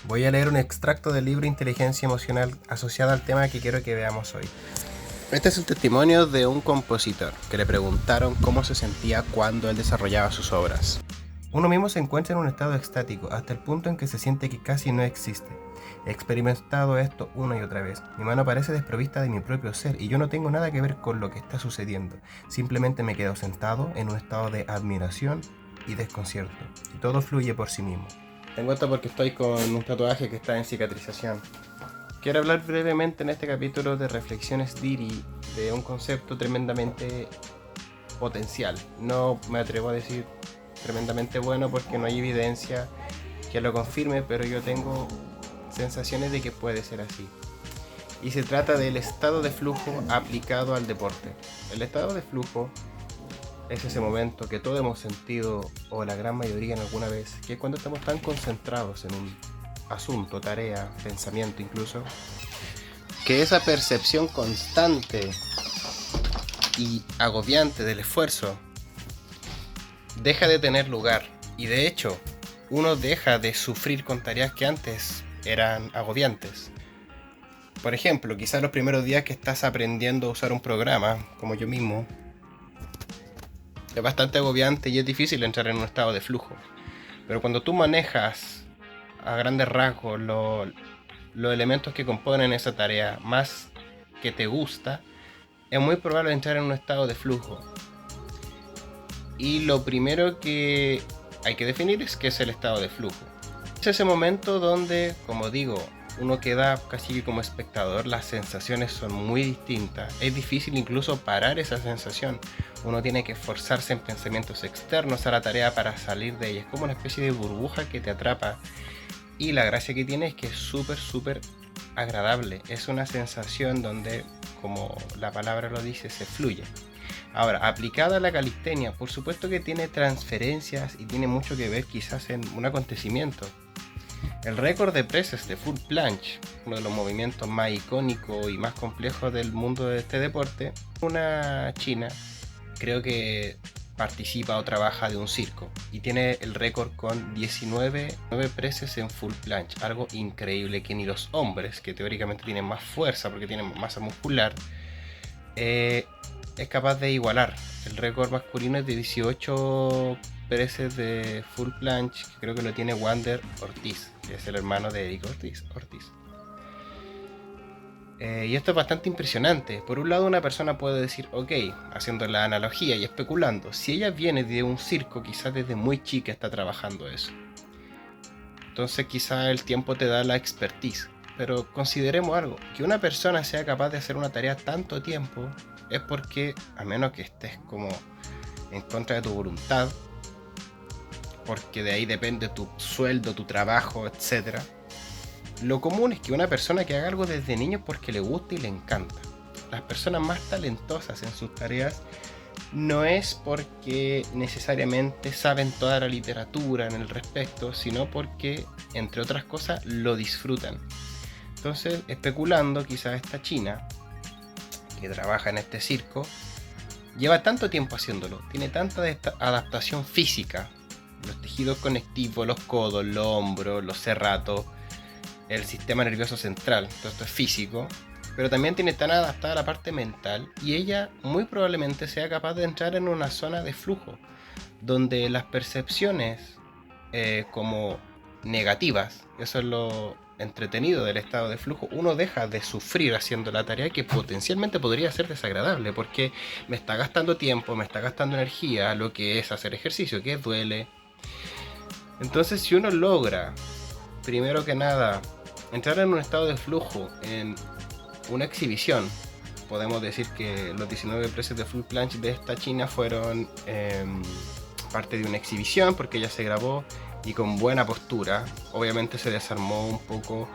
Voy a leer un extracto del libro Inteligencia Emocional asociado al tema que quiero que veamos hoy. Este es el testimonio de un compositor que le preguntaron cómo se sentía cuando él desarrollaba sus obras. Uno mismo se encuentra en un estado extático hasta el punto en que se siente que casi no existe. He experimentado esto una y otra vez. Mi mano parece desprovista de mi propio ser y yo no tengo nada que ver con lo que está sucediendo. Simplemente me quedo sentado en un estado de admiración y desconcierto. Y todo fluye por sí mismo. Tengo esto porque estoy con un tatuaje que está en cicatrización. Quiero hablar brevemente en este capítulo de Reflexiones Diri de un concepto tremendamente potencial. No me atrevo a decir tremendamente bueno porque no hay evidencia que lo confirme, pero yo tengo sensaciones de que puede ser así. Y se trata del estado de flujo aplicado al deporte. El estado de flujo es ese momento que todos hemos sentido, o la gran mayoría en alguna vez, que es cuando estamos tan concentrados en un asunto, tarea, pensamiento incluso, que esa percepción constante y agobiante del esfuerzo deja de tener lugar. Y de hecho, uno deja de sufrir con tareas que antes eran agobiantes. Por ejemplo, quizás los primeros días que estás aprendiendo a usar un programa, como yo mismo, es bastante agobiante y es difícil entrar en un estado de flujo. Pero cuando tú manejas a grandes rasgos los elementos que componen esa tarea más que te gusta, es muy probable entrar en un estado de flujo. Y lo primero que hay que definir es qué es el estado de flujo. Es ese momento donde, como digo, uno queda casi como espectador, las sensaciones son muy distintas. Es difícil incluso parar esa sensación. Uno tiene que esforzarse en pensamientos externos a la tarea para salir de ella. Es como una especie de burbuja que te atrapa. Y la gracia que tiene es que es súper agradable. Es una sensación donde, como la palabra lo dice, se fluye. Ahora, aplicada a la calistenia, por supuesto que tiene transferencias y tiene mucho que ver quizás en un acontecimiento. El récord de presses de full planche, uno de los movimientos más icónicos y más complejos del mundo de este deporte, una china, creo que participa o trabaja de un circo y tiene el récord con 19 presses en full planche, algo increíble que ni los hombres, que teóricamente tienen más fuerza porque tienen masa muscular, es capaz de igualar. El récord masculino es de 18 presses de full planche, que creo que lo tiene Wander Ortiz, que es el hermano de Eric Ortiz. Y esto es bastante impresionante. Por un lado, una persona puede decir, ok, haciendo la analogía y especulando, si ella viene de un circo, quizás desde muy chica está trabajando eso. Entonces quizás el tiempo te da la expertise. Pero consideremos algo, que una persona sea capaz de hacer una tarea tanto tiempo es porque, a menos que estés como en contra de tu voluntad, porque de ahí depende tu sueldo, tu trabajo, etc. Lo común es que una persona que haga algo desde niño porque le gusta y le encanta. Las personas más talentosas en sus tareas no es porque necesariamente saben toda la literatura en el respecto, sino porque, entre otras cosas, lo disfrutan. Entonces, especulando, quizás esta china, que trabaja en este circo, lleva tanto tiempo haciéndolo, tiene tanta adaptación física, los tejidos conectivos, los codos, los hombros, los serratos, el sistema nervioso central, todo esto es físico, pero también tiene tan adaptada la parte mental y ella muy probablemente sea capaz de entrar en una zona de flujo, donde las percepciones como negativas, eso es lo entretenido del estado de flujo, uno deja de sufrir haciendo la tarea que potencialmente podría ser desagradable porque me está gastando tiempo, me está gastando energía, lo que es hacer ejercicio, que duele. Entonces, si uno logra, primero que nada, entrar en un estado de flujo en una exhibición, podemos decir que los 19 presses de full planche de esta china fueron parte de una exhibición porque ella se grabó y con buena postura. Obviamente se desarmó un poco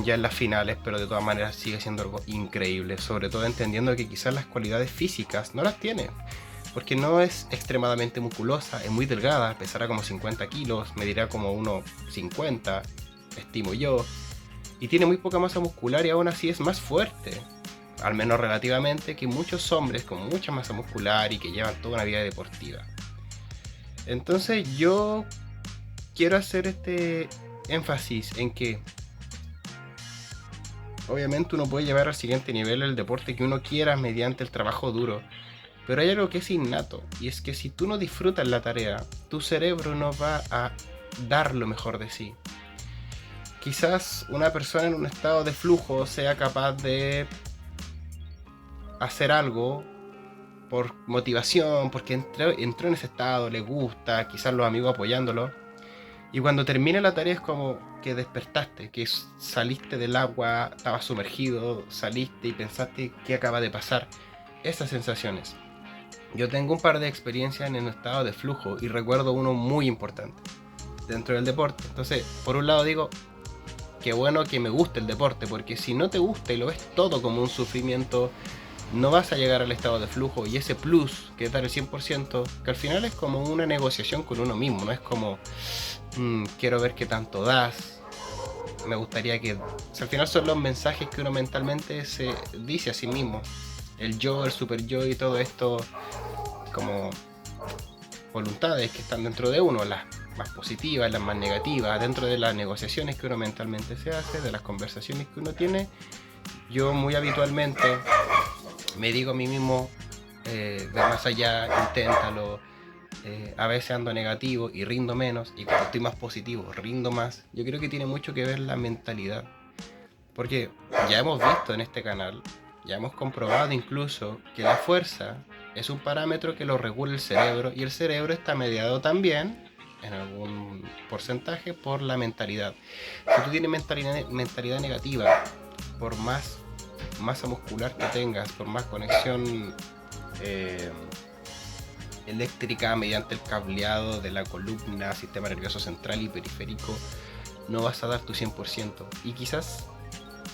ya en las finales, pero de todas maneras sigue siendo algo increíble, sobre todo entendiendo que quizás las cualidades físicas no las tiene, porque no es extremadamente musculosa, es muy delgada, pesará como 50 kilos, medirá como 1,50, estimo yo, y tiene muy poca masa muscular y aún así es más fuerte, al menos relativamente, que muchos hombres con mucha masa muscular y que llevan toda una vida deportiva. Entonces yo quiero hacer este énfasis en que obviamente uno puede llevar al siguiente nivel el deporte que uno quiera mediante el trabajo duro, pero hay algo que es innato, y es que si tú no disfrutas la tarea, tu cerebro no va a dar lo mejor de sí. Quizás una persona en un estado de flujo sea capaz de hacer algo por motivación, porque entró en ese estado, le gusta, quizás los amigos apoyándolo, y cuando termine la tarea es como que despertaste, que saliste del agua, estabas sumergido, saliste y pensaste qué acaba de pasar. Esas sensaciones. Yo tengo un par de experiencias en el estado de flujo y recuerdo uno muy importante dentro del deporte. Entonces, por un lado digo, qué bueno que me guste el deporte, porque si no te gusta y lo ves todo como un sufrimiento, no vas a llegar al estado de flujo, y ese plus que es dar el 100%, que al final es como una negociación con uno mismo, no es como quiero ver qué tanto das, me gustaría que... O sea, al final son los mensajes que uno mentalmente se dice a sí mismo, el yo, el super yo y todo esto, como voluntades que están dentro de uno, las más positivas, las más negativas, dentro de las negociaciones que uno mentalmente se hace, de las conversaciones que uno tiene. Yo muy habitualmente me digo a mí mismo, ve más allá, inténtalo. A veces ando negativo y rindo menos, y cuando estoy más positivo rindo más. Yo creo que tiene mucho que ver la mentalidad, porque ya hemos visto en este canal, ya hemos comprobado incluso que la fuerza es un parámetro que lo regula el cerebro, y el cerebro está mediado también en algún porcentaje por la mentalidad. Si tú tienes mentalidad negativa, por más masa muscular que tengas, por más conexión eléctrica mediante el cableado de la columna, sistema nervioso central y periférico, no vas a dar tu 100%, y quizás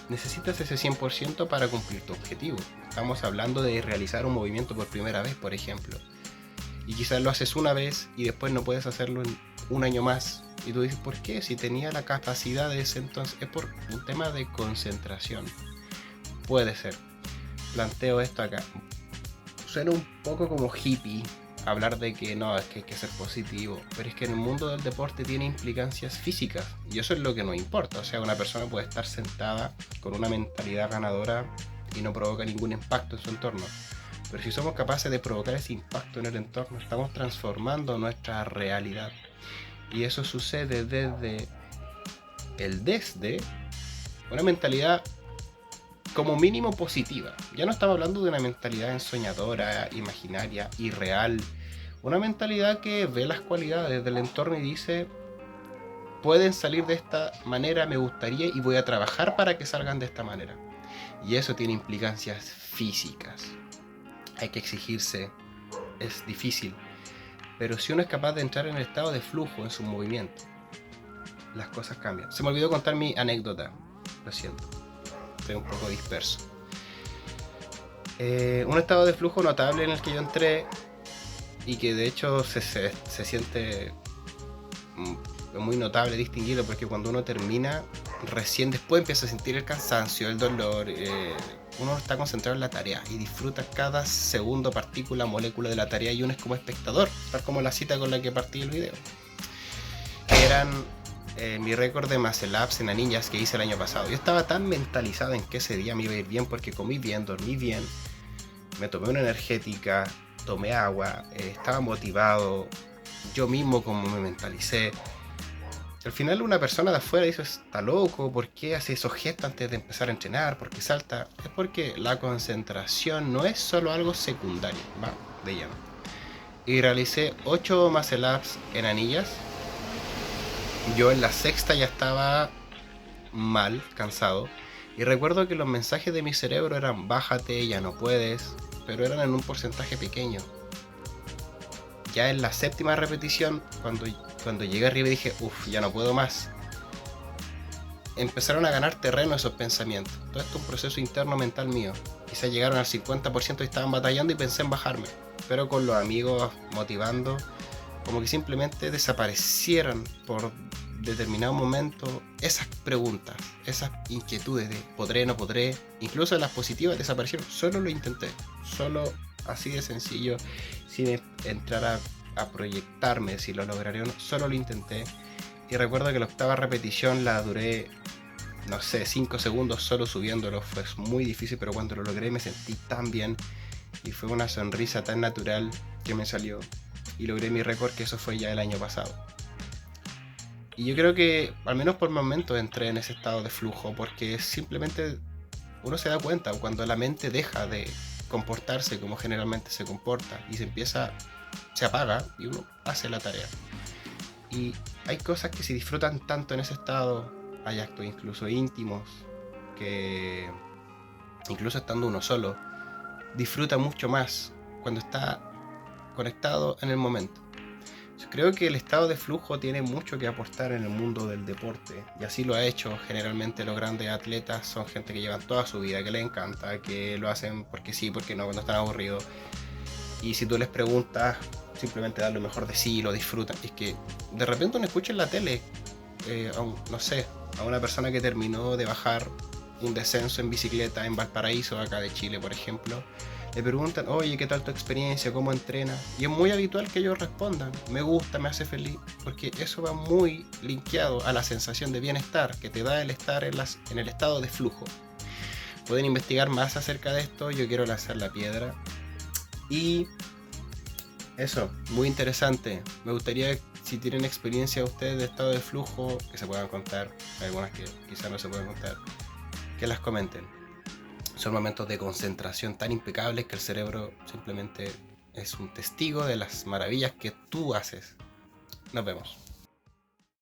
necesitas ese 100% para cumplir tu objetivo. Estamos hablando de realizar un movimiento por primera vez, por ejemplo, y quizás lo haces una vez y después no puedes hacerlo en un año más, y tú dices, ¿por qué? Si tenía la capacidad de ese entonces. Es por un tema de concentración. Puede ser. Planteo esto acá. Suena un poco como hippie hablar de que no, es que hay que ser positivo, pero es que en el mundo del deporte tiene implicancias físicas, y eso es lo que nos importa. O sea, una persona puede estar sentada con una mentalidad ganadora y no provoca ningún impacto en su entorno, pero si somos capaces de provocar ese impacto en el entorno, estamos transformando nuestra realidad, y eso sucede desde una mentalidad como mínimo positiva. Ya no estamos hablando de una mentalidad ensoñadora, imaginaria, irreal. Una mentalidad que ve las cualidades del entorno y dice, pueden salir de esta manera, me gustaría, y voy a trabajar para que salgan de esta manera. Y eso tiene implicancias físicas. Hay que exigirse, es difícil. Pero si uno es capaz de entrar en el estado de flujo en su movimiento, las cosas cambian. Se me olvidó contar mi anécdota, lo siento. Estoy un poco disperso. Un estado de flujo notable en el que yo entré, y que de hecho se siente muy notable, distinguido, porque cuando uno termina, recién después empieza a sentir el cansancio, el dolor. Uno está concentrado en la tarea y disfruta cada segundo, partícula, molécula de la tarea, y uno es como espectador, tal como la cita con la que partí el video. Eran mi récord de muscle ups en anillas que hice el año pasado. Yo estaba tan mentalizado en que ese día me iba a ir bien, porque comí bien, dormí bien, me tomé una energética, tomé agua, estaba motivado, yo mismo como me mentalicé. Al final una persona de afuera dice, está loco, ¿por qué hace esos gestos antes de empezar a entrenar? ¿Por qué salta? Es porque la concentración no es solo algo secundario, va de lleno. Y realicé 8 muscle ups en anillas. Yo en la sexta ya estaba mal, cansado, y recuerdo que los mensajes de mi cerebro eran, bájate, ya no puedes, pero eran en un porcentaje pequeño. Ya en la séptima repetición, cuando llegué arriba dije, ya no puedo más, empezaron a ganar terreno esos pensamientos. Todo esto es un proceso interno mental mío. Quizás llegaron al 50% y estaban batallando, y pensé en bajarme, pero con los amigos motivando, como que simplemente desaparecieron por determinado momento esas preguntas, esas inquietudes de podré, no podré. Incluso las positivas desaparecieron. Solo lo intenté, solo así de sencillo, sin entrar a proyectarme si lo lograré o no. Solo lo intenté, y recuerdo que la octava repetición la duré, no sé, 5 segundos solo subiéndolo. Fue muy difícil, pero cuando lo logré me sentí tan bien y fue una sonrisa tan natural que me salió y logré mi récord, que eso fue ya el año pasado. Y yo creo que al menos por momentos entré en ese estado de flujo, porque simplemente uno se da cuenta cuando la mente deja de comportarse como generalmente se comporta y se apaga y uno hace la tarea. Y hay cosas que se disfrutan tanto en ese estado, hay actos incluso íntimos que incluso estando uno solo disfruta mucho más cuando está conectado en el momento. Yo creo que el estado de flujo tiene mucho que aportar en el mundo del deporte, y así lo ha hecho. Generalmente los grandes atletas son gente que llevan toda su vida, que les encanta, que lo hacen porque sí, porque no, cuando están aburridos. Y si tú les preguntas, simplemente dan lo mejor de sí y lo disfrutan. Y es que de repente uno escucha en la tele, no sé, a una persona que terminó de bajar un descenso en bicicleta en Valparaíso, acá de Chile, por ejemplo. Le preguntan, oye, ¿qué tal tu experiencia? ¿Cómo entrenas? Y es muy habitual que ellos respondan, me gusta, me hace feliz, porque eso va muy linkeado a la sensación de bienestar que te da el estar en el estado de flujo. Pueden investigar más acerca de esto, yo quiero lanzar la piedra. Y eso, muy interesante. Me gustaría, si tienen experiencia ustedes de estado de flujo, que se puedan contar, algunas que quizás no se pueden contar, que las comenten. Son momentos de concentración tan impecables que el cerebro simplemente es un testigo de las maravillas que tú haces. Nos vemos.